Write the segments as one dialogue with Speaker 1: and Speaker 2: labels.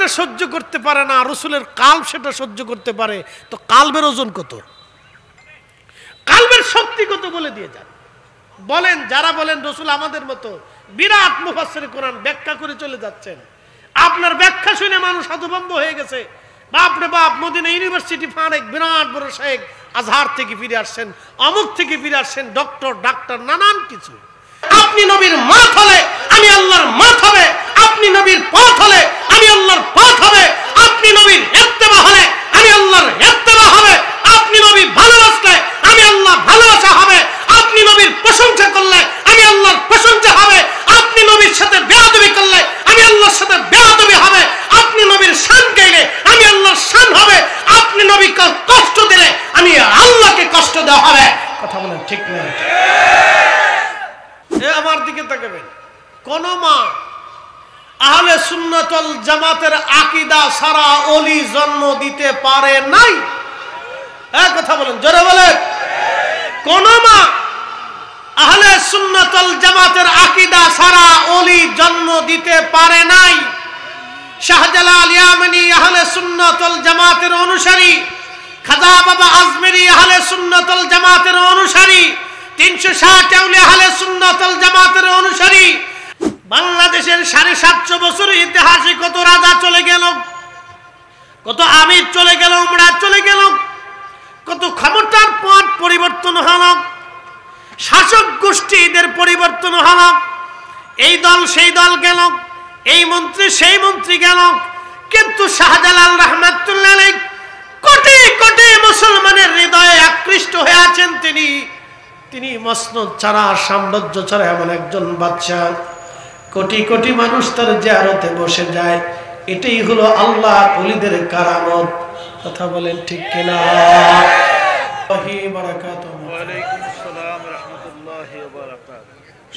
Speaker 1: যেটা সহ্য করতে পারে না, রসুলের কাল্ব সেটা সহ্য করতে পারে, তো কাল্বের ওজন কত, কাল্বের শক্তি কত বলে দিয়ে যান। বলেন, যারা বলেন রসুল আমাদের মতো বিরাট মুফাসসির কোরআন ব্যাখ্যা করে চলে যাচ্ছেন, আপনার ব্যাখ্যা শুনে মানুষ হতভম্ব হয়ে গেছে। বাপরে বাপ, মদিনা ইউনিভার্সিটি ফারেক বিরাট বড় শেখ, আজহার থেকে ফিরে আসছেন, অমুক থেকে ফিরে আসছেন, ডাক্তার নানান কিছু। আপনি নবীর মাত হলে আমি আল্লাহর মাত হবে, আপনি নবীর পথ হলে আমি আল্লাহর পথ হবে, আপনি নবীর ইত্তেবা হলে আমি আল্লাহর ইত্তেবা হবে, আপনি নবী ভালোবাসলে আমি আল্লাহ ভালোবাসা হবে, আপনি নবীর প্রশংসা করলে আমি আল্লাহর প্রশংসা হবে, আপনি নবীর সাথে বেয়াদবি করলে আমি আল্লাহর সাথে বেয়াদবি হবে, আপনি নবীর শান গাইলে আমি আল্লাহর শান হবে, আপনি নবীকে কষ্ট দিলে আমি আল্লাহকে কষ্ট দেওয়া হবে। কথা বলেন ঠিক না? আমার দিকে তাকাবেন, কোন মা আহলে সুন্নাত ওয়াল জামাতের আকীদা ছাড়া ওলি জন্ম দিতে পারে নাই। কথা বলেন, জোরে বলেন। কোন মা আহলে সুন্নাত ওয়াল জামাতের আকীদা ছাড়া ওলি জন্ম দিতে পারে নাই। শাহজালাল ইয়ামানি আহলে সুন্নাত ওয়াল জামাতের অনুসারী, খাজা বাবা আজমেরি আহলে সুন্নাত ওয়াল জামাতের অনুসারী, 360 আউলিয়া আহলে সুন্নাত ওয়াল জামাতের অনুসারী। বাংলাদেশের 750 বছর ইতিহাসে কত রাজা চলে গেল, কত আমির চলে গেল, উমরা চলে গেল, কত ক্ষমতার পথ পরিবর্তন হল, শাসক গোষ্ঠীদের পরিবর্তন হল, এই দল সেই দল গেল, এই মন্ত্রী সেই মন্ত্রী গেল, কিন্তু শাহজালাল রাহমাতুল্লাহ আলাইহি কোটি কোটি মুসলমানের হৃদয়ে আকৃষ্ট হয়ে আছেন। তিনি মসনদ ছাড়া, সাম্রাজ্য ছাড়া এমন একজন বাদশা, কোটি কোটি মানুষ তার জিয়ারতে বসে যায়। এটাই হলো আল্লাহ ওলিদের কারামত। কথা বলেন ঠিক কিনা?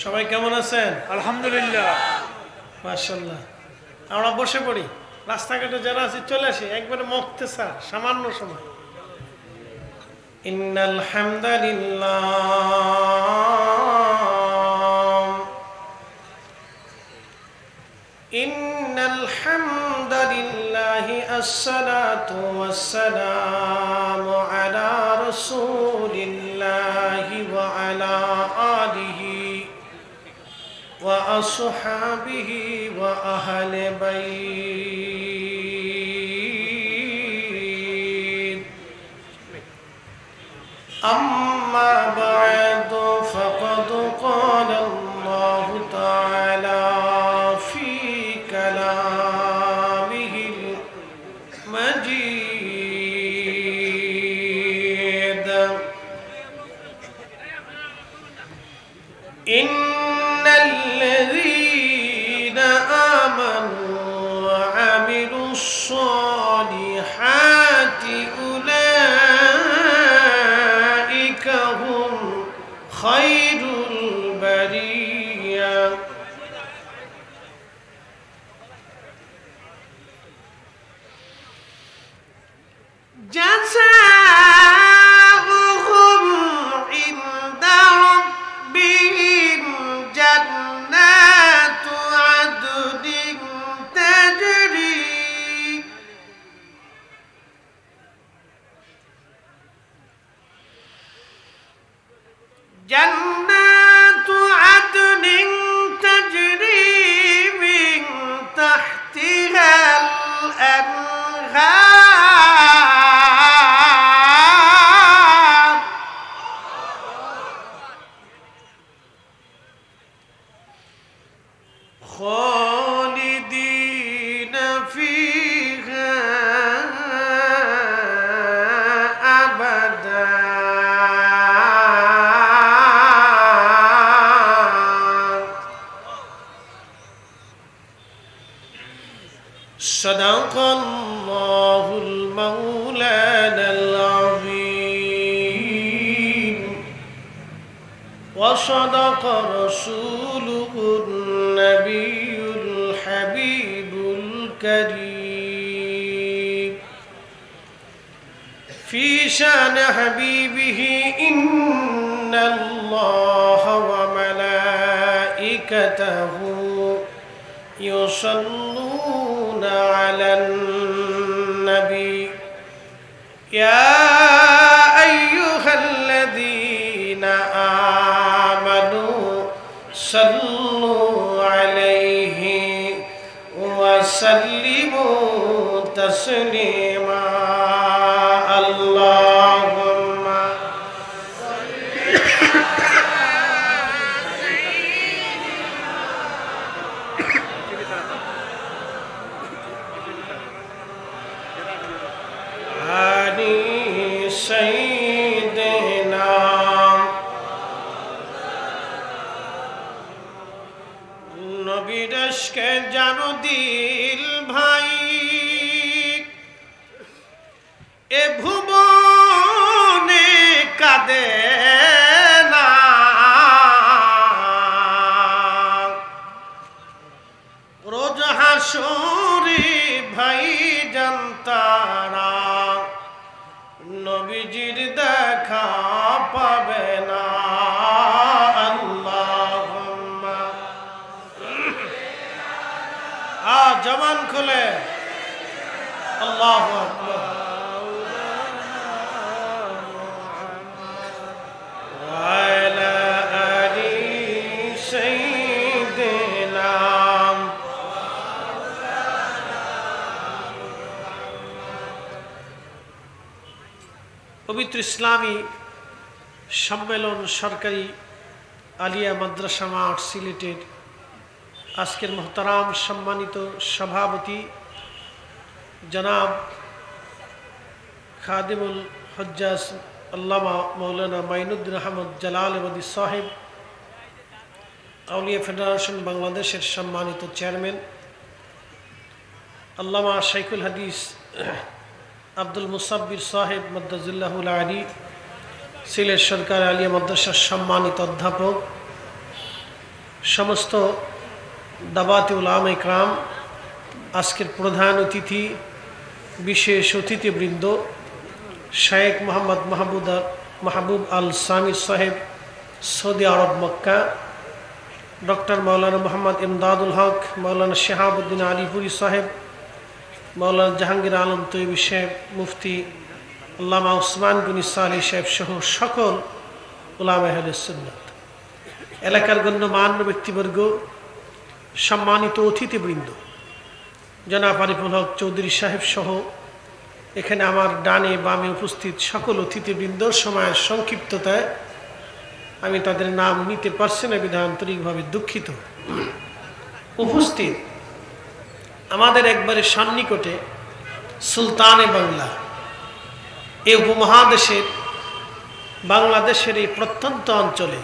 Speaker 1: সবাই কেমন আছেন?
Speaker 2: আলহামদুলিল্লাহ,
Speaker 1: মাশাআল্লাহ। আমরা বসে পড়ি, রাস্তাঘাটে যারা আছি চলে আসি, একবারে মুক্তেসা সামান্য সময়। ইন্নাল হামদালিল্লাহি আসসালাতু ওয়াসসালামু আলা রাসূলিল্লাহি ওয়া আলা আলিহি ওয়া আসহাবিহি ওয়া আহলি বাইত। أما بعد فقد قال الله تعالى في كلامه المجيد: إن الذين آمنوا وعملوا الصالحات خير البرية جزاؤهم عند ربهم جنات عدن تجري جنات عدن تجري من تحتها الأنهار خالدين فيها أبدا صدق الله المولانا العظيم وصدق رسوله النبي الحبيب الكريم في شان حبيبه إن الله وملائكته يصلون على নবী ইয়া আইয়ুহাল্লাযীনা আমানু সাল্লু আলাইহি ওয়া সাল্লিমু তাসলিমা আল্লাহুম্মা আলি সাইয়্যিদিনা নবীর ইশকে জানো দিল ভাই এ ভুবনে কাঁদে না রোজ হাসুরি ভাই জানতারা নবীজির দেখা পাবে না আল্লাহুম্মা জবান খুলে আল্লাহু আকবার ওয়ালা আলি সাইয়্যিদিনা পবিত্র ইসলামী সম্মেলন সরকারি আলিয়া মাদ্রাসা মাঠ সিলেটের আজকের মোহতারাম সম্মানিত সভাপতি জনাব খাদিমুল হজ্জাজ আল্লামা মৌলানা মাইনুদ্দিন আহমদ জালালাবাদী সাহেব আউলিয়া ফেডারেশন বাংলাদেশের সম্মানিত চেয়ারম্যান আল্লামা শাইখুল হাদিস আব্দুল মুসাব্বির সাহেব মাদ্দাজুল্লাহুল আলী সিলেট সরকার আলিয়া মাদ্রাসার সম্মানিত অধ্যাপক সমস্ত দাবাতে উলামা ইকরাম আজকের প্রধান অতিথি বিশেষ অতিথিবৃন্দ শেখ মোহাম্মদ মাহবুব আল সামি সাহেব সৌদি আরব মক্কা ডক্টর মৌলানা মোহাম্মদ ইমদাদুল হক মৌলানা শাহাবুদ্দিন আলিপুরি সাহেব মৌলানা জাহাঙ্গীর আলম তৈবী সাহেব মুফতি আল্লামা উসমান গনি সালি সাহেব সহ সকল উলামা আহলে সুন্নাত এলাকার গণ্যমান্য ব্যক্তিবর্গ সম্মানিত অতিথিবৃন্দ জনাব আরিফুল হক চৌধুরী সাহেব সহ এখানে আমার ডানে বামে উপস্থিত সকল অতিথিবৃন্দ সময়ের সংক্ষিপ্ততায় আমি তাদের নাম নিতে পারছি না বিধায় আন্তরিকভাবে দুঃখিত। উপস্থিত আমাদের একবারে সন্নিকটে সুলতানে বাংলা এই উপমহাদেশের বাংলাদেশের এই প্রত্যন্ত অঞ্চলে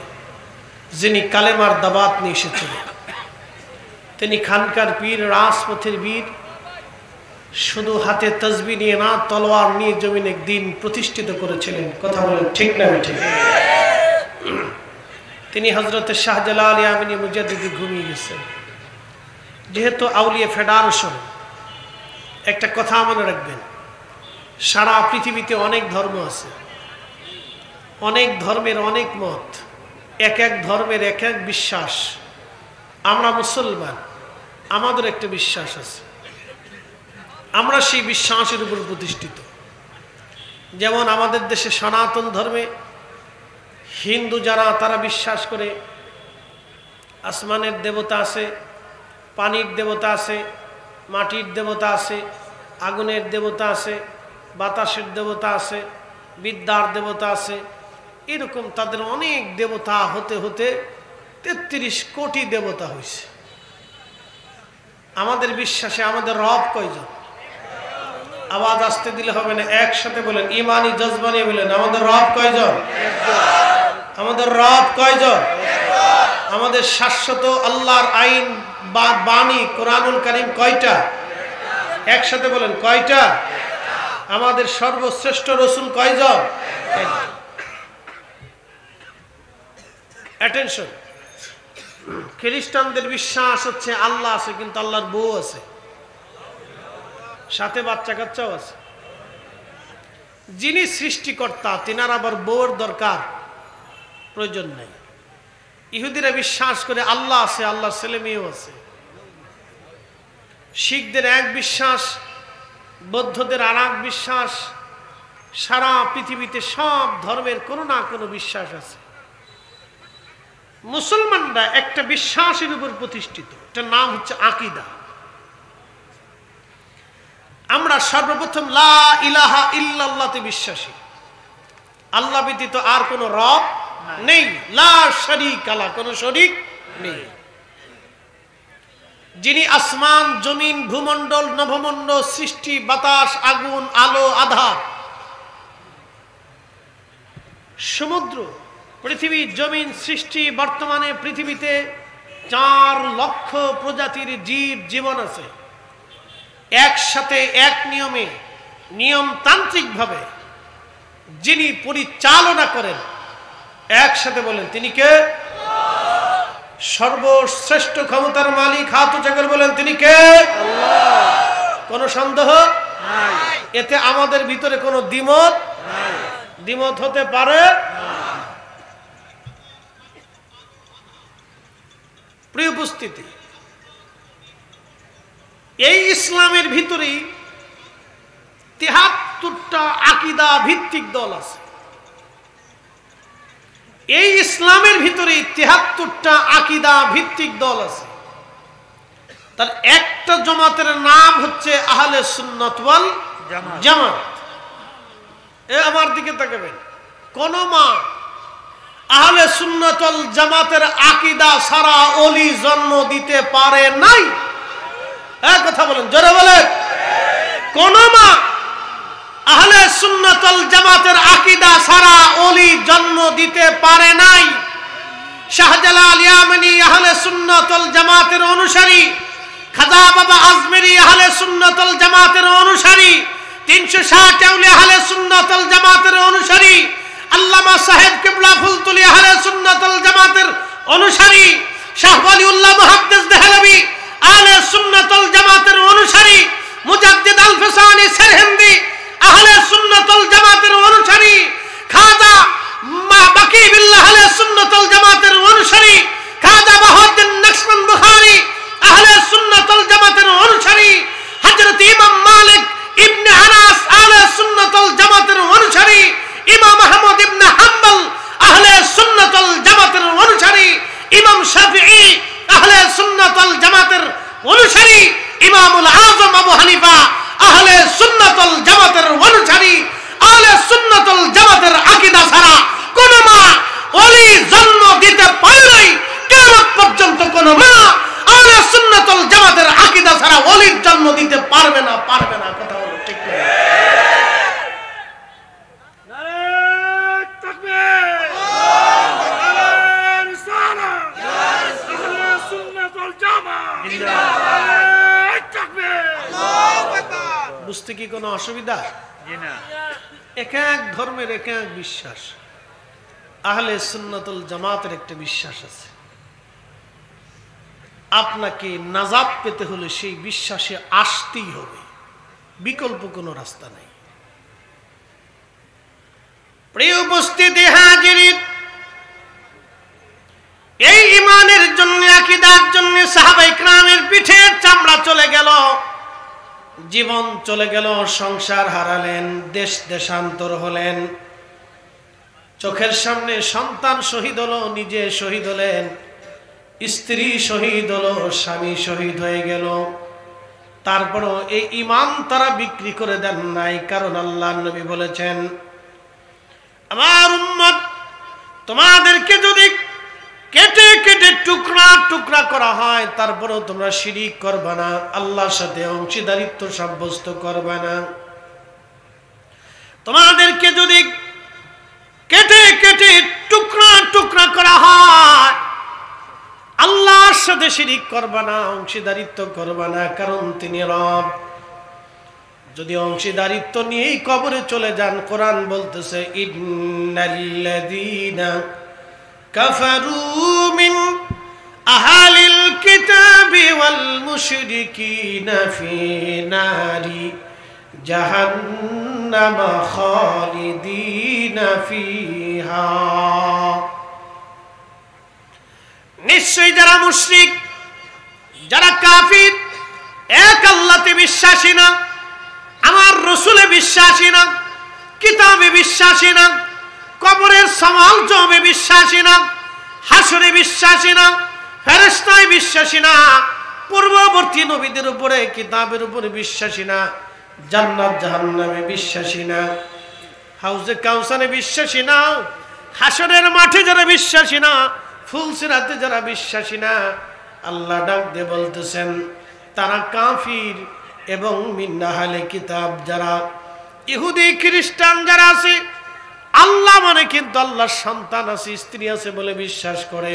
Speaker 1: যিনি কালেমার দাবাত নিয়ে এসেছিলেন তিনি খানকার পীর রাজপথের বীর শুধু হাতে তসবি নিয়ে না তলোয়ার নিয়ে জমিনে দিন প্রতিষ্ঠিত করেছিলেন কথা বলেন ঠিক না ঠিক তিনি হযরত শাহজালাল ইয়ামিনী মুজাদ্দিদি ঘুমিয়ে গেছেন যেহেতু আউলিয়া ফেডারেশন একটা কথা মনে রাখবেন সারা পৃথিবীতে অনেক ধর্ম আছে অনেক ধর্মের অনেক মত এক এক ধর্মের এক এক বিশ্বাস আমরা মুসলমান আমাদের একটা বিশ্বাস আছে আমরা সেই বিশ্বাসের উপর প্রতিষ্ঠিত যেমন আমাদের দেশে সনাতন ধর্মে হিন্দু যারা তারা বিশ্বাস করে আসমানের দেবতা আছে পানির দেবতা আছে মাটির দেবতা আছে আগুনের দেবতা আছে বাতাসের দেবতা আছে বিদ্যার দেবতা আছে এরকম তাদের অনেক দেবতা হতে হতে ৩৩ কোটি দেবতা হয়েছে আমাদের বিশ্বাসে আমাদের রব কয়জন আওয়াজ আসতে দিলে হবে না একসাথে বলেন ইমানি জজবানি বলেন আমাদের রব কয়জন আমাদের রব কয়জন আমাদের শাশ্বত আল্লাহর আইন বা বাণী কোরআনুল কারীম কয়টা একসাথে বলেন কয়টা আমাদের সর্বশ্রেষ্ঠ রাসূল কয়জন অ্যাটেনশন খ্রিস্টানদের বিশ্বাস হচ্ছে আল্লাহ আছে কিন্তু আল্লাহর বউ আছে সাথে বাচ্চা কাচ্চাও আছে যিনি সৃষ্টিকর্তা তিনার আবার বউর দরকার প্রয়োজন নাই ইহুদিরা বিশ্বাস করে আল্লাহ আছে আল্লাহর ছেলে মেয়েও আছে শিখদের এক বিশ্বাস বৌদ্ধদের আরেক বিশ্বাস, সারা পৃথিবীতে সব ধর্মের কোনো না কোনো বিশ্বাস আছে। মুসলমানরা একটা বিশ্বাসের উপর প্রতিষ্ঠিত, এটার নাম হচ্ছে আকীদা। আমরা সর্বপ্রথম লা ইলাহা ইল্লাল্লাহতে বিশ্বাসী, আল্লাহ ব্যতীত আর কোন রব নেই। লা শারীকা লাহু, কোন শরীক নেই। যিনি আসমান, জমিন, ভূমণ্ডল, নভমণ্ডল, সৃষ্টি, বাতাস, আগুন, আলো, আধার, সমুদ্র, পৃথিবী, জমিন সৃষ্টি, বর্তমানে পৃথিবীতে 4 লক্ষ প্রজাতির জীব জীবন আছে। একসাথে এক নিয়মে, নিয়মতান্ত্রিক ভাবে যিনি পরিচালনা করেন, একসাথে বলেন তিনি কে? সর্বশ্রেষ্ঠ ক্ষমতার মালিক, হাত উঁচু করে বলেন তিনি কে? আল্লাহ। কোন সন্দেহ নাই, এতে আমাদের ভিতরে কোনো দ্বিমত নাই, দ্বিমত হতে পারে না। প্রিয় উপস্থিতি, এই ইসলামের ভিতরেই 73টা আকীদা ভিত্তিক দল আছে। এই ইসলামের ভিতরে 73টা আকীদা ভিত্তিক দল আছে। তার একটা জামাতের নাম হচ্ছে আহলে সুন্নাত ওয়াল জামাত। আমার দিকে তাকাবেন, কোন মা আহলে সুন্নাত ওয়াল জামাতের আকীদা ছাড়া ওলি জন্ম দিতে পারে নাই। কথা বলেন, জোরে বলেন। কোন মা আহলে সুন্নাত ওয়াল জামাতের আকীদা ছাড়া ওলি জন্ম দিতে পারে নাই। শাহজালাল ইয়ামানি আহলে সুন্নাত ওয়াল জামাতের অনুসারী, খাজা বাবা আজমেরি আহলে সুন্নাত ওয়াল জামাতের অনুসারী, 360 আউলিয়া আহলে সুন্নাত ওয়াল জামাতের অনুসারী, আল্লামা সাহেব কিবলা ফুলতুলি আহলে সুন্নাত ওয়াল জামাতের অনুসারী, শাহ ওয়ালিউল্লাহ মুহাদ্দিস দেহলভী আহলে সুন্নাত ওয়াল জামাতের অনুসারী, মুজাদ্দিদ আল ফিসানি সেরহিন্দি আহলে সুন্নাত ওয়াল জামাতের অনুসারী, খাজা বাকি বিল্লাহ আহলে সুন্নাত ওয়াল জামাতের অনুসারী, খাজা বাহাউদ্দিন নকশবন্দ বুখারী আহলে সুন্নাত ওয়াল জামাতের অনুসারী, হযরত ইমাম মালিক ইবনে আনাস আহলে সুন্নাত ওয়াল জামাতের অনুসারী, ইমাম আহমদ ইবনে হাম্বল আহলে সুন্নাত ওয়াল জামাতের অনুসারী, ইমাম শাফিঈ আহলে সুন্নাত ওয়াল জামাতের অনুসারী, ইমামুল আযম আবু হানিফা আহলে সুন্নাত ওয়াল জামাতের অনুসারী। আহলে সুন্নাত ওয়াল জামাতের আকীদা ছাড়া কোন মা ওলি জন্ম দিতে পারে নাই। কিয়ামত পর্যন্ত কোন মা আহলে সুন্নাত ওয়াল জামাতের আকীদা ছাড়া ওলির জন্ম দিতে পারবে না, পারবে না। কথা হলো ঠিক না? নারে তাকবীর, নারে রিসালাত, আহলে সুন্নাত ওয়াল জামাত জিন্দাবাদ, তাকবীর, আল্লাহু আকবার। বুঝতে কি কোনো অসুবিধা? জি না। এক এক ধর্মের এক এক বিশ্বাস। আহলে সুন্নাত ওয়াল জামাতের একটা বিশ্বাস আছে। আপনাকে নাজাত পেতে হলে সেই বিশ্বাসে আসতেই হবে, বিকল্প কোনো রাস্তা নাই। প্রিয় উপস্থিতি হাজিরিন, এই ঈমানের জন্য, আকীদার জন্য সাহাবায়ে কেরামের পিঠের চামড়া চলে গেল, জীবন চলে গেল, সংসার হারালেন, দেশ দেশান্তর হলেন, চোখের সামনে সন্তান শহীদ হলো, নিজে শহীদ হলেন, স্ত্রী শহীদ হলো, স্বামী শহীদ হয়ে গেল। তারপরও এই ঈমান তারা বিক্রি করে দেন নাই, কারণ আল্লাহর নবী বলেছেন, আমার উম্মত তোমাদেরকে যদি কেটে কেটে টুকরা টুকরা করা হয়, তারপরেও তোমরা শিরিক করবে না, আল্লাহর সাথে অংশীদারিত্ব সাব্যস্ত করবে না। তোমাদেরকে যদি কেটে কেটে টুকরা টুকরা করা হয়, আল্লাহর সাথে শিরিক করবে না, অংশীদারিত্ব করবে না, কারণ তিনি রব। যদি অংশীদারিত্ব নিয়েই কবরে চলে যান, কোরআন বলতেছে, ইন্নাল্লাযীনা কাফারু মিন আহলিল কিতাবি ওয়াল মুশরিকিনা ফি নারি জাহান্নাম খালিদিনা ফিহা। নিশ্চয়ই যারা মুশরিক, যারা কাফির, এক আল্লাহতে বিশ্বাসী না, আমার রসুলে বিশ্বাসী না, কিতাবে বিশ্বাসী না, কবরের সওয়াল জবাবে বিশ্বাসী না, হাসরে বিশ্বাসী না, ফেরেশতায় বিশ্বাসী না, পূর্ববর্তী নবীদের উপরে কিতাবের উপরে বিশ্বাসী না, জান্নাত জাহান্নামে বিশ্বাসী না, হাউজে কাউসারে বিশ্বাসী না, হাসরের মাঠে যারা বিশ্বাসী না, ফুলসিরাতে যারা বিশ্বাসী না, আল্লাহ ডাক দিয়ে বলতেছেন তারা কাফির। এবং মিন আহলে কিতাব যারা ইহুদি খ্রিস্টান যারা আছে, আল্লাহ মানে কিন্তু আল্লাহর সন্তান আছে, স্ত্রী আছে বলে বিশ্বাস করে,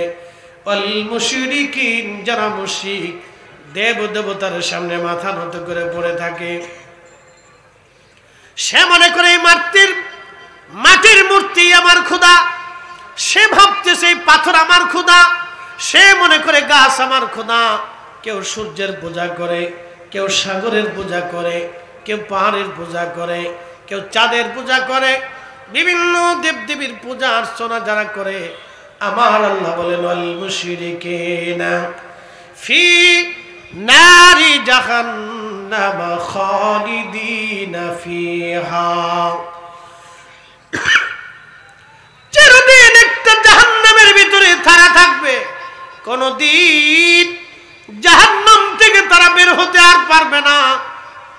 Speaker 1: ওয়াল মুশরিকিন যারা মুশরিক, দেব দেবতার সামনে মাথা নত করে পড়ে থাকে, সে মনে করে এই মাটির মূর্তি আমার খোদা, সে ভাবতেছে এই পাথর আমার খোদা, সে মনে করে গাছ আমার খোদা। কেউ সূর্যের পূজা করে, কেউ সাগরের পূজা করে, কেউ পাহাড়ের পূজা করে, কেউ চাঁদের পূজা করে, বিভিন্ন দেবদেবীর পূজা অর্চনা যারা করে, আমার আল্লাহ বলেন ওয়াল মুশরিকিনা ফি নারি জাহান্নাম খালিদিনা ফিহা, চিরদিন একটা জাহান্নামের ভিতরে তারা থাকবে, কোনদিন জাহান্নাম থেকে তারা বের হতে আর পারবে না,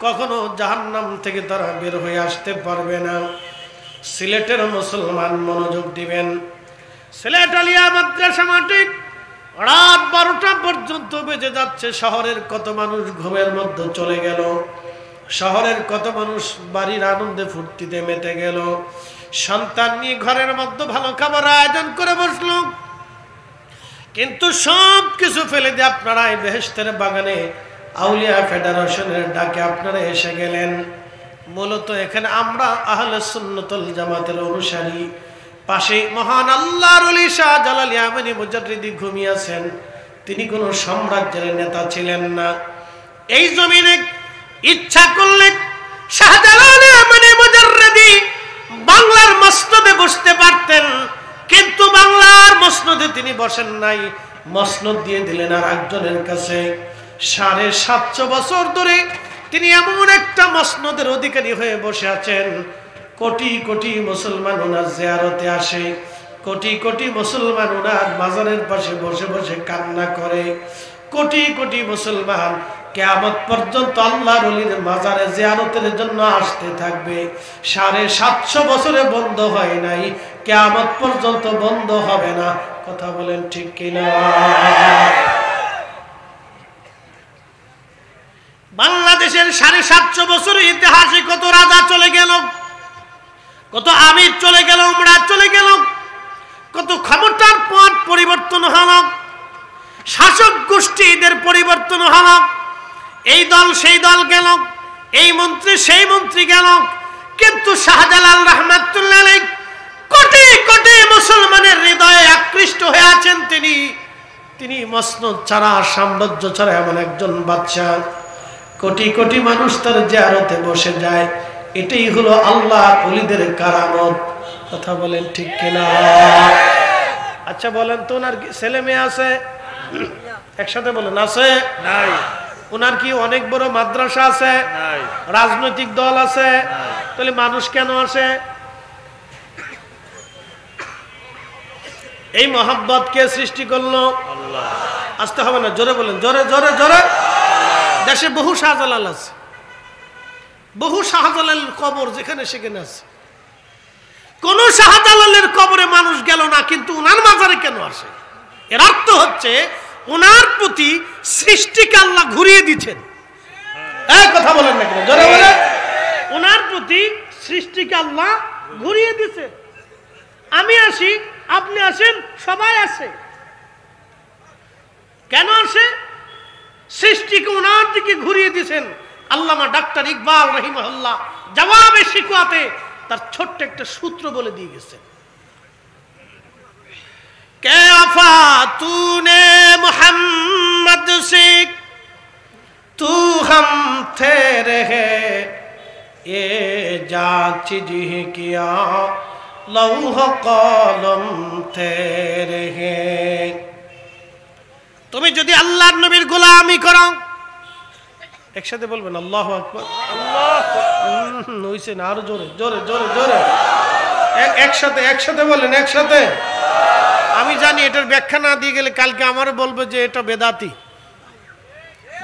Speaker 1: কখনো জাহান্নাম থেকে তারা বের হয়ে আসতে পারবে না। সিলেটের মুসলমান মনোযোগ দিবেন, সিলেট আলিয়া মাদ্রাসা মাঠে রাত 12টা পর্যন্ত বেজে যাচ্ছে, শহরের কত মানুষ ঘুমের মধ্যে চলে গেল, শহরের কত মানুষ বাড়ির আনন্দে ফুর্তিতে মেতে গেল, সন্তান নিয়ে ঘরের মধ্যে ভালো খাবার আয়োজন করে বসলো, কিন্তু সব কিছু ফেলে দিয়ে আপনারা এই বেহেশতের বাগানে আউলিয়া ফেডারেশনের ডাকে আপনারা এসে গেলেন। মূলত এখানে আমরা আহলে সুন্নাতুল জামাতের অনুসারী, পাশে মহান আল্লাহর ওলি শাহ জালাল ইয়ামানি মুজাদ্দিদি ঘুমিয়ে আছেন। তিনি কোনো সাম্রাজ্যের নেতা ছিলেন না, এই জমিনে ইচ্ছা করলে শাহ জালাল ইয়ামানি মুজাদ্দিদি বাংলার মসনদে বসতে পারতেন, কিন্তু বাংলার মসনদে তিনি বসেন নাই, মসনদ দিয়ে দিলেন আর একজনের কাছে। 750 বছর ধরে তিনি এমন একটা মসনদের অধিকারী হয়ে বসে আছেন, কোটি কোটি মুসলমান ওনার জিয়ারতে আসে, কোটি কোটি মুসলমান ওনার মাজারের পাশে বসে বসে কান্না করে, কোটি কোটি মুসলমান কিয়ামত পর্যন্ত আল্লাহর ওলির মাজারে জিয়ারতের জন্য আসতে থাকবে। 750 বছরে বন্ধ হয় নাই, কিয়ামত পর্যন্ত বন্ধ হবে না। কথা বলেন ঠিক কিনা? বাংলাদেশের 750 বছরের ইতিহাসে কত রাজা চলে গেল, কত আমির চলে গেল, উমরা চলে গেল, কত ক্ষমতার পথ পরিবর্তন হল, শাসক গোষ্ঠীদের পরিবর্তন হল, এই দল সেই দল গেল, এই মন্ত্রী সেই মন্ত্রী গেল, কিন্তু শাহজালাল রাহমাতুল্লাহ আলাইহি কোটি কোটি মুসলমানের হৃদয়ে আকৃষ্ট হয়ে আছেন। তিনি মসনদ ছাড়া, সাম্রাজ্য ছাড়া এমন একজন বাদশাহ, কোটি কোটি মানুষ তার জিয়ারতে বসে যায়। এটাই হলো আল্লাহর ওলিদের কারামত। কথা বলেন ঠিক কিনা? আচ্ছা বলেন তো, ওনার ছেলে মেয়ে আছে? একসাথে বলেন, আছে? নাই। ওনার কি অনেক বড় মাদ্রাসা আছে? নাই। রাজনৈতিক দল আছে? তাহলে মানুষ কেন আসে? এই মহব্বত কে সৃষ্টি করলো? আল্লাহ। আসতে হবে না, জোরে বলেন, জোরে জোরে জোরে। দেশে বহু শাহজালাল আছে, বহু শাহজালালের কবর যেখানে সেখানে আছে। কোন শাহজালালের কবরে মানুষ গেল না, কিন্তু উনার মাজারে কেন আসে? এর অর্থ হচ্ছে উনার প্রতি সৃষ্টিকে আল্লাহ ঘুরিয়ে দিচ্ছেন। এই কথা বলেন না কেন, জোরে বলেন। উনার প্রতি সৃষ্টিকে আল্লাহ ঘুরিয়ে দিচ্ছেন। আমি আসি, আপনি আসেন, সবাই আসে। কেন আসে? সৃষ্টিকে উনার দিকে ঘুরিয়ে দিয়েছেন। আল্লামা ডাক্তার ইকবাল রাহিমাহুল্লাহ জবাবে শিকওয়াতে তার ছোট্ট একটা সূত্র বলে দিয়ে গেছেন। কে আফা তूने मोहम्मद से तू हम तेरे है ये जांच जी किया लौह कलम तेरे है। তুমি যদি আল্লাহর নবীর গোলামি করো, একসাথে বলবেন আল্লাহু আকবার। হইছে না, আরো জোরে জোরে জোরে জোরে, একসাথে বলেন, একসাথে। আমি জানি এটার ব্যাখ্যা না দিয়ে গেলে কালকে আমারও বলবে যে এটা বেদাতি,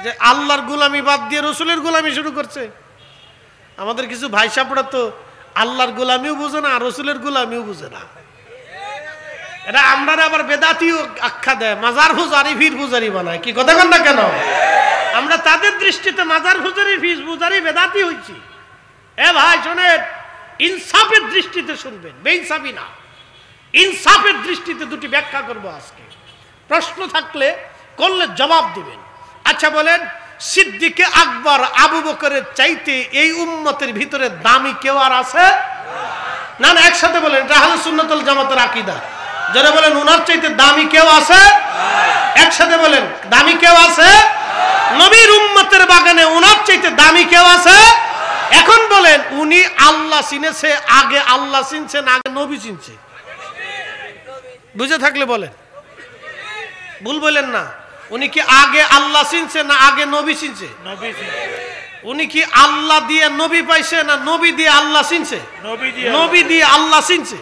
Speaker 1: যে আল্লাহর গোলামি বাদ দিয়ে রসুলের গোলামি শুরু করছে। আমাদের কিছু ভাই সাপড়া তো আল্লাহর গোলামিও বুঝে না, রসুলের গোলামিও বুঝে না। এটা আমরা আবার বেদাতিও আখ্যা দেয়, মাজার পূজারি ফির পূজারি বানায়। কি কথা কন না কেন? আমরা তাদের দৃষ্টিতে মাজার পূজারি ফির পূজারি বেদাতি হইছি। এ ভাই শোনেন, ইনসাফের দৃষ্টিতে শুনবেন, বেইনসাফি না। ইনসাফের দৃষ্টিতে দুটি ব্যাখ্যা করব আজকে। প্রশ্ন থাকলে করলে জবাব দিবেন। আচ্ছা বলেন, সিদ্দিকে আকবর আবু বকরের চাইতে এই উম্মতের ভিতরে দামি কেউ আর আছে? না না, একসাথে বলেন, এটা আহলে সুন্নাত ওয়াল জামাতের আকীদা। যারা বলেন উনার চাইতে দামি কেউ আছে, একসাথে বলেন দামি কেউ আছে? নবীর উম্মতের বাগানে উনার চাইতে দামি কেউ আছে? এখন বলেন, উনি আল্লাহ চিনেছে, আগে আল্লাহ চিনছেন, আগে নবী চিনছে? বুঝে থাকলে বলেন, ভুল বলেন না। উনি কি আগে আল্লাহ চিনছে না আগে নবী চিনছে? উনি কি আল্লাহ দিয়ে নবী পাইছে না নবী দিয়ে আল্লাহ চিনছে? নবী দিয়ে আল্লাহ চিনছে।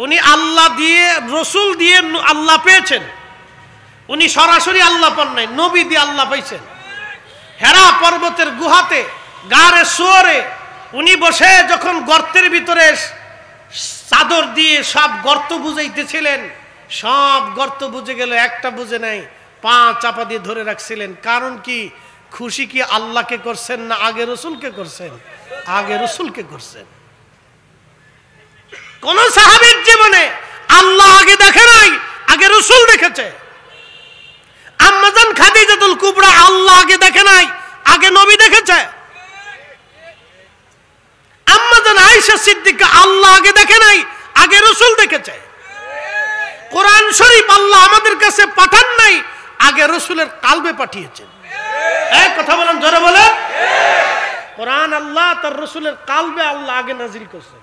Speaker 1: উনি আল্লাহ দিয়ে রসুল দিয়ে আল্লাহ পেয়েছেন। উনি সরাসরি আল্লাহ পান নাই, নবী দিয়ে আল্লাহ পাইছেন। হেরা পর্বতের গুহাতে গারে সোরে উনি বসে যখন গর্তের ভিতরে চাদর দিয়ে সব গর্ত বুঝাইতেছিলেন, সব গর্ত বুঝে গেল, একটা বুঝে নাই, পা চাপা দিয়ে ধরে রাখছিলেন। কারণ কি? খুশি কি আল্লাহকে করছেন না আগে রসুলকে করছেন? আগে রসুলকে করছেন। কোন সাহাবীর জীবনে আল্লাহ আগে দেখে নাই, আগে রসুল দেখেছে। আম্মাজান খাদিজাতুল কুবরা আল্লাহ আগে দেখে নাই, আগে নবী দেখেছে। আম্মাজান আয়েশা সিদ্দিকা আল্লাহ আগে দেখে নাই, আগে রসুল দেখেছে। কোরআন শরীফ আল্লাহ আমাদের কাছে পাঠান নাই, আগে রসুলের কালবে পাঠিয়েছেন। এক কথা বলেন, জোরে বলেন। কোরআন আল্লাহ তার রসুলের কালবে আল্লাহ আগে নাজিল করছেন।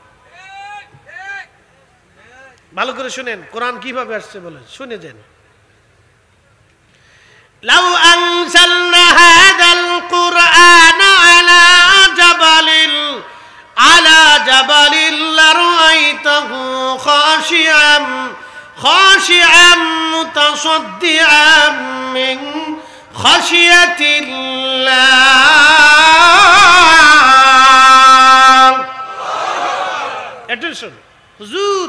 Speaker 1: ভালো করে শুনেন কোরআন কিভাবে আসছে বলেন, শুনে যান। লাউ আনজালনা হাযাল কুরআনা আলা জাবালিল লারাআইতাহু খাশিআম মুতাসাদ্দিআম মিন খাশিয়াতিল্লাহ। অ্যাটেনশন, হুজুর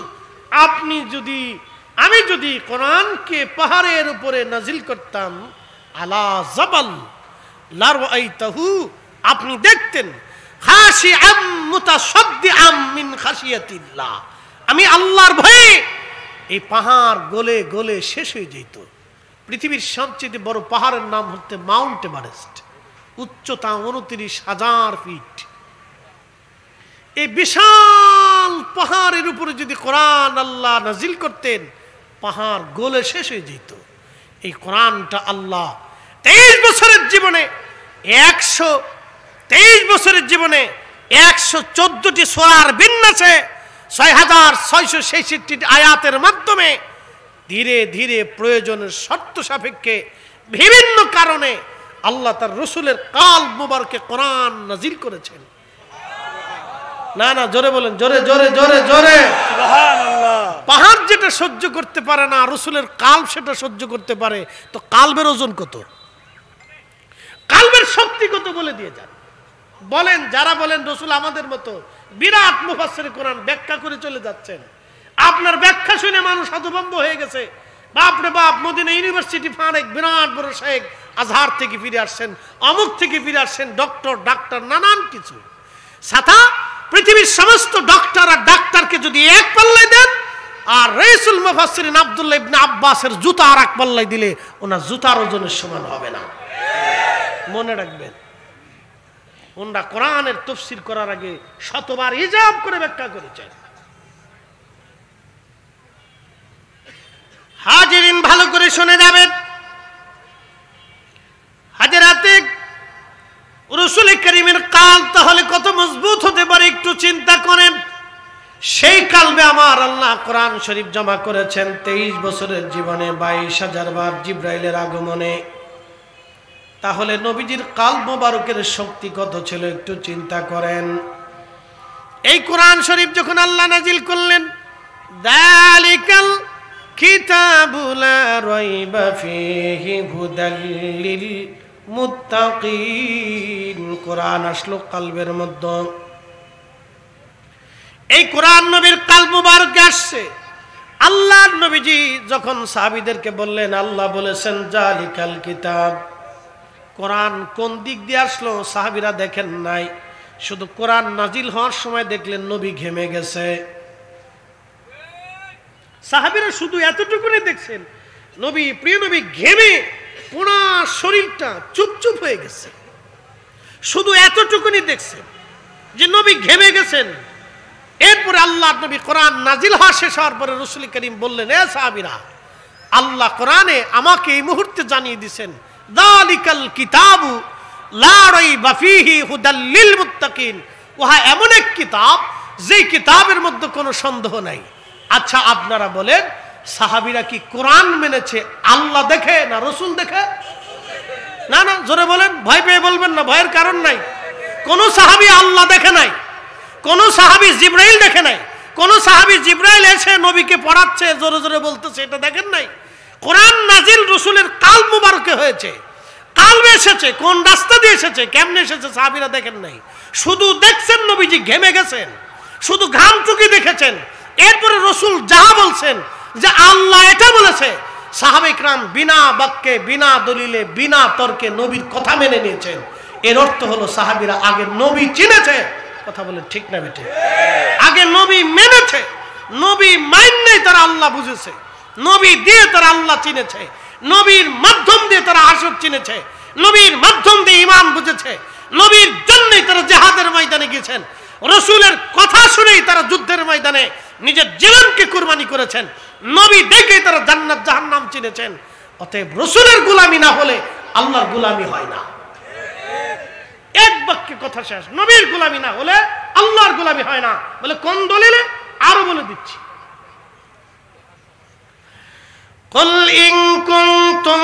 Speaker 1: আমি যদি কোরআনকে পাহাড়ের উপরে নাজিল করতাম, আলা জাবাল লারাআইতাহু, আপনি দেখতেন, খাশিআম মুতাসাদ্দিআম মিন খাশিয়াতিল্লাহ, আমি আল্লাহর ভয়ে এই পাহাড় গলে গলে শেষ হয়ে যেত। পৃথিবীর সবচেয়ে বড় পাহাড়ের নাম হচ্ছে মাউন্ট এভারেস্ট, উচ্চতা 29,000 ফিট। এই বিশাল পাহাড়ের উপরে যদি কোরআন আল্লাহ নাজিল করতেন, পাহাড় গলে শেষ হয়ে যেত। এই কোরআনটা আল্লাহ 23 বছরের জীবনে 114টি সূরার বিন্যাসে 6,666টি আয়াতের মাধ্যমে ধীরে ধীরে প্রয়োজনের শর্ত সাপেক্ষে বিভিন্ন কারণে আল্লাহ তার রসুলের কাল মুবারকে কোরআন নাজিল করেছেন। না না, জোরে বলেন, জোরে জোরে জোরে জোরে সুবহানাল্লাহ। পাহাড় যেটা সহ্য করতে পারে না, রসুলের কাল্ব সেটা সহ্য করতে পারে। তো কাল্বের ওজন কত, কাল্বের শক্তি কত বলে দিয়ে যান। বলেন, যারা বলেন রসুল আমাদের মতো বিরাট মুফাসসির কোরআন ব্যাখ্যা করে চলে যাচ্ছেন, আপনার ব্যাখ্যা শুনে মানুষ হতভম্ব হয়ে গেছে। বাপরে বাপ, মদিনা ইউনিভার্সিটি ফারেক বিরাট বড় শেখ, আজহার থেকে ফিরে আসছেন, অমুক থেকে ফিরে আসছেন, ডাক্তার নানান কিছু সাথা। পৃথিবীর সমস্ত ডক্টর আর ডাক্তারকে যদি এক পাল্লায় দেন, আর রাইসুল মুফাসসিরিন আব্দুল্লাহ ইবনে আব্বাসের জুতা আর এক পাল্লায় দিলে ওনার জুতার ওজনের সমান হবে না। মনে রাখবেন, ওনারা কোরআনের তাফসীর করার আগে শতবার হিসাব করে ব্যাখ্যা করেছেন। হাজিরিন, ভালো করে শুনে যাবেন। হাজরাতে রাসূল কারীমের কাল তাহলে কত মজবুত হতে পারে একটু চিন্তা করেন। সেই কালবে আমার আল্লাহ কোরআন শরীফ জমা করেছেন 23 বছরের জীবনে 22,000 বার জিবরাইলের আগমনে। তাহলে নবীজির কালব মোবারকের শক্তি কত ছিল একটু চিন্তা করেন। এই কোরআন শরীফ যখন আল্লাহ নাজিল করলেন, যালিকাল কিতাবু লা রাইবা ফীহি হুদাল লিল মুত্তাকিন, কোরআন আসলো কলবের মধ্যে। এই কোরআন নবীর কালব মোবারকে আসছে। আল্লাহর নবীজি যখন সাহাবীদেরকে বললেন, আল্লাহ বলেছেন যালিকাল কিতাব, কোরআন কোন দিক দিয়ে আসলো সাহাবীরা দেখেন নাই, শুধু কোরআন নাজিল হওয়ার সময় দেখলেন নবী ঘেমে গেছে। সাহাবীরা শুধু এতটুকুনি দেখছেন, নবী, প্রিয় নবী ঘেমে পুরো শরীরটা চুপচুপ হয়ে গেছে। শুধু এতটুকুনি দেখছেন যে নবী ঘেমে গেছেন। এরপরে আল্লাহ নবী কোরআন নাজিল হওয়া শেষ হওয়ার পরে রাসূল করিম বললেন, এ সাহাবীরা, আল্লাহ কোরআনে আমাকে এই মুহূর্তে জানিয়ে দিয়েছেন, যালিকাল কিতাবু লা রাইবা ফীহি হুদাল লিল মুত্তাকিন, ওহা এমন এক কিতাব যে কিতাবের মধ্যে কোনো সন্দেহ নাই। আচ্ছা আপনারা বলেন, সাহাবীরা কি কোরআন মেনেছে আল্লাহ দেখে না রাসূল দেখে? না না, জোরে বলেন, ভয় পেয়ে বলবেন না, ভয়ের কারণ নাই। কোন সাহাবী আল্লাহ দেখে নাই, কোন সাহাবী জিবরাইল দেখে নাই, কোন সাহাবী জিবরাইল এসে নবীকে পড়াচ্ছে, জোরে জোরে বলতেছে, এটা দেখেন নাই। কোরআন নাজিল রাসূলের কালব মোবারকে হয়েছে, কালবে এসেছে, কোন রাস্তা দিয়ে এসেছে, কেমনে এসেছে সাহাবীরা দেখেন নাই। শুধু দেখছেন নবীজি ঘেমে গেছেন, শুধু ঘাম চুকি দেখেছেন। এরপরে রাসূল যা বলছেন যে আল্লাহ এটা বলেছে, সাহাবা ইকরাম বিনা বাক্যে, বিনা দলিলে, বিনা তর্কে নবীর কথা মেনে নিয়েছেন। এর অর্থ হলো সাহাবীরা আগে নবী চিনেছে। কথা বলে ঠিক না বেটে? আগে নবী মেনেছে, নবী মাইন্নেই তারা আল্লাহ বুঝেছে, নবী দিয়ে তারা আল্লাহ চিনেছে, নবীর মাধ্যম দিয়ে তারা আসর চিনেছে, নবীর মাধ্যম দিয়ে ঈমান বুঝেছে, নবীর জন্যই তারা জিহাদের ময়দানে গিয়েছেন, রাসূলের কথা শুনেই তারা যুদ্ধের ময়দানে নিজের জীবনকে কুরবানি করেছেন, নবী দেখেই তারা জান্নাত জাহান্নাম চিনেছেন। অতএব রাসূলের গোলামি না হলে আল্লাহর গোলামি হয় না। এক বাক্যে কথা শেষ, নবীর গোলামি না হলে আল্লাহর গোলামি হয় না। বলে কোন দলিলে? আরো বলে দিচ্ছি, কুল ইন কুনতুম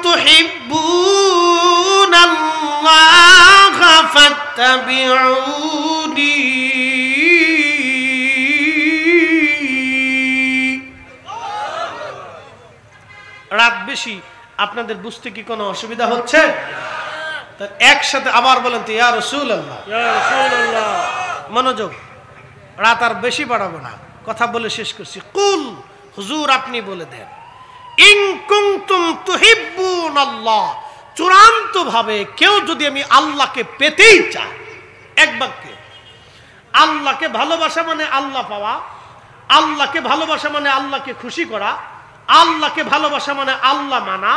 Speaker 1: তুহিব্বুনাল্লাহা ফাত্তাবিউনি, রাত বেশি, আপনাদের বুঝতে কি কোনো অসুবিধা হচ্ছে? একসাথে আবার বলেন তো, ইয়া রাসূলুল্লাহ, ইয়া রাসূলুল্লাহ। মনোযোগ, রাত আর বেশি বাড়াবো না, কথা বলে শেষ করছি। কুল, হুজুর আপনি বলে দেন, ইন কুনতুম তুহিব্বুনাল্লাহ, চূড়ান্ত ভাবে কেউ যদি আমি আল্লাহকে পেতেই চায়, এক বাক্যে, আল্লাহকে ভালোবাসা মানে আল্লাহ পাওয়া, আল্লাহকে ভালোবাসা মানে আল্লাহকে খুশি করা, আল্লাহকে ভালোবাসা মানে আল্লাহ মানা,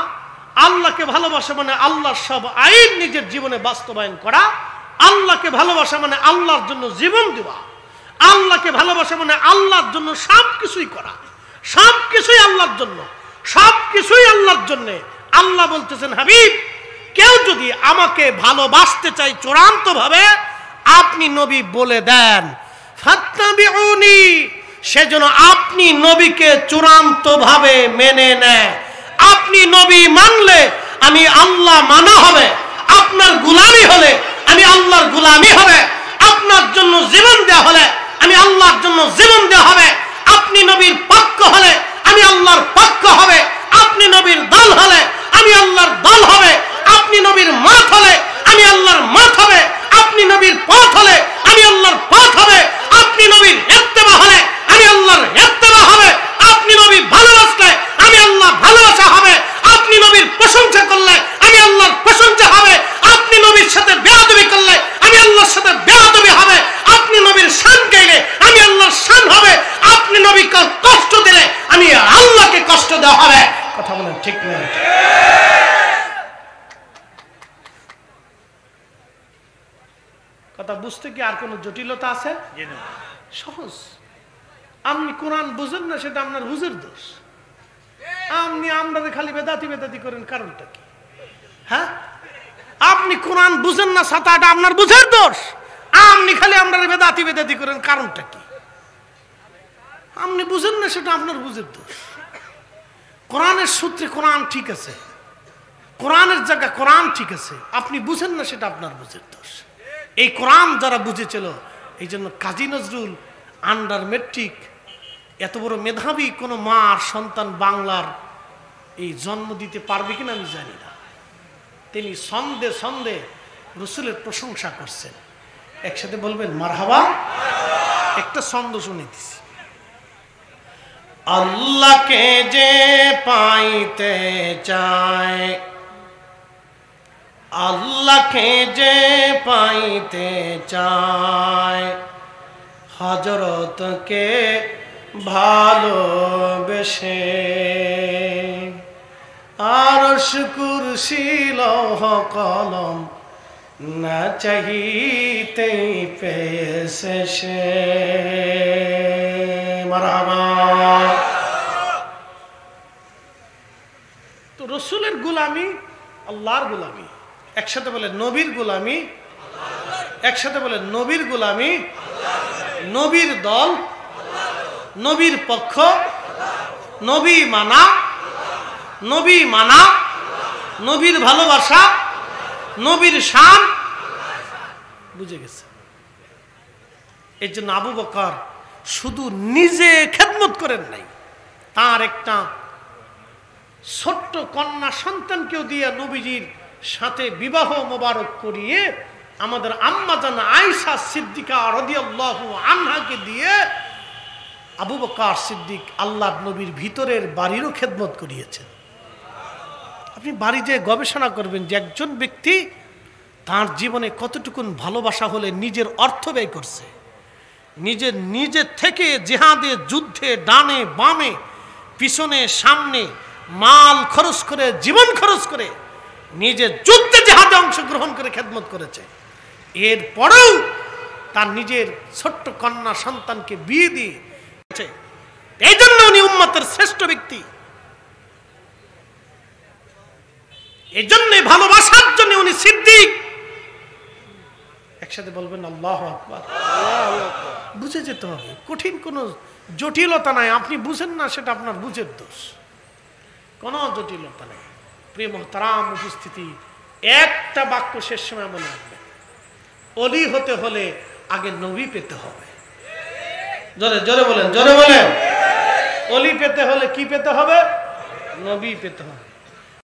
Speaker 1: আল্লাহকে ভালোবাসা মানে আল্লাহর সব আইন নিজের জীবনে বাস্তবায়ন করা, আল্লাহকে ভালোবাসা মানে আল্লাহর জন্য জীবন দেওয়া, আল্লাহকে ভালোবাসা মানে আল্লাহর জন্য সবকিছুই করা, সবকিছুই আল্লাহর জন্য, সবকিছুই আল্লাহর জন্য। আল্লাহ বলতেছেন, হাবিব, কেউ যদি আমাকে ভালোবাসতে চাই চূড়ান্ত ভাবে, আপনি নবী বলে দেন ফাত্তাবিউনি, সেজন্য আপনি নবীকে চূড়ান্ত ভাবে মেনে নেয়। আপনি নবী মানলে আমি আল্লাহ মানা হবে, আপনার গোলামি হলে আমি আল্লাহর গোলামি হবে, আপনার জন্য জীবন দেওয়া হলে আমি আল্লাহর জন্য জীবন দেওয়া হবে, আপনি নবীর পক্ষ হলে আমি আল্লাহর পক্ষ হবে, আপনি নবীর দল হলে আমি আল্লাহর দল হবে, আপনি নবীর মত হলে আমি আল্লাহর মত হবে, আপনি নবীর পথ হলে আমি আল্লাহর পথ হবে, আপনি নবীর ইত্তেবা হলে আমি আল্লাহর ইত্তেবা হবে, আপনি নবী ভালোবাসলে আমি আল্লাহ ভালোবাসা হবে, আপনি নবীর প্রশংসা করলে আমি আল্লাহর প্রশংসা হবে, আপনি নবীর সাথে বেয়াদবি করলে আমি আল্লাহর সাথে বেয়াদবি হবে, আপনি নবীর শান গাইলে আমি আল্লাহর শান হবে, আপনি নবীকে কষ্ট দিলে আমি আল্লাহকে কষ্ট দেওয়া হবে। কথা বলেন ঠিক না? কথা বুঝতে কি আর কোনো জটিলতা আছে? সহজ। আপনি কোরআন বুঝেন না, সেটা আপনার হুজুর দোষ। আপনি আমরা খালি বেদাতি বেদাতি করেন, কারণটা কি? হ্যাঁ, আপনি কোরআন বুঝেন না, সাতাটা আপনার বুঝের দোষ। আপনি খালি আমরা বেদাতি বেদাতি করেন, কারণটা কি? আপনি বুঝেন না, সেটা আপনার বুঝের দোষ। কোরআনের সূত্রে কোরআন ঠিক আছে, কোরআনের জায়গা কোরআন ঠিক আছে, আপনি বুঝেন না, সেটা আপনার বুঝের দোষ। এই কোরআন যারা বুঝেছিল, এই জন্য কাজী নজরুল আন্ডার মেট্রিক এত বড় মেধাবী কোনো মা আর সন্তান বাংলার এই জন্ম দিতে পারবে কিনা আমি জানি না। তিনি ছন্দে ছন্দে রসুলের প্রশংসা করছেন। একসাথে বলবেন মারহাবা। একটা ছন্দ শুনে দিছি। আল্লাহকে যে পাইতে চায়, আল্লাহকে যে পাইতে চায়, হযরতকে ভালোবেসে, আরশ কুরসি লৌহ কলম না চাহিতেই পেয়েছে সে। মারহাবা। তো রসুলের গোলামি আল্লাহর গোলামি। একসাথে বলে নবীর গোলামি, একসাথে বলে নবীর গোলামি, নবীর দল, নবীর পক্ষ, নবী মানা, নবী মানা, নবীর ভালোবাসা, নবীর শান। বুঝে গেছে? এই জন্য আবু বকর শুধু নিজে খেদমত করেন নাই, তার একটা ছোট্ট কন্যা সন্তানকেও দিয়ে নবীজির সাথে বিবাহ মোবারক করিয়ে আমাদের আম্মা জান আয়েশা সিদ্দিকা রাদিয়াল্লাহু আনহাকে দিয়ে আবু বকর সিদ্দিক আল্লাহর নবীর ভিতরের বাড়িরও খেদমত করিয়েছেন। আপনি বাড়ি যেয়ে গবেষণা করবেন যে একজন ব্যক্তি তার জীবনে কতটুকুন ভালোবাসা হলে নিজের অর্থ ব্যয় করছে, নিজের থেকে জিহাদে যুদ্ধে ডানে বামে পিছনে সামনে মাল খরচ করে জীবন খরচ করে নিজের যুদ্ধে জিহাদে অংশগ্রহণ করে খেদমত করেছে। এরপরেও তার নিজের ছোট্ট কন্যা সন্তানকে বিয়ে দিয়েছে। এই জন্য উনি উম্মতের শ্রেষ্ঠ ব্যক্তি। এই জন্য ভালোবাসার জন্য উনি সিদ্দিক। একসাথে বলবেন আল্লাহু আকবার। বুঝে যেতে হবে, কঠিন কোনো জটিলতা নাই। আপনি বুঝেন না, সেটা আপনার বুঝের দোষ, কোনো জটিলতা নেই। প্রিয় মুহতারাম উপস্থিতি, একটা বাক্য শেষ সময় মনে রাখবেন, অলি হতে হলে আগে নবী পেতে হবে। জোরে জোরে বলেন, জোরে বলেন। অলি পেতে হলে কি পেতে হবে? নবী পেতে হবে।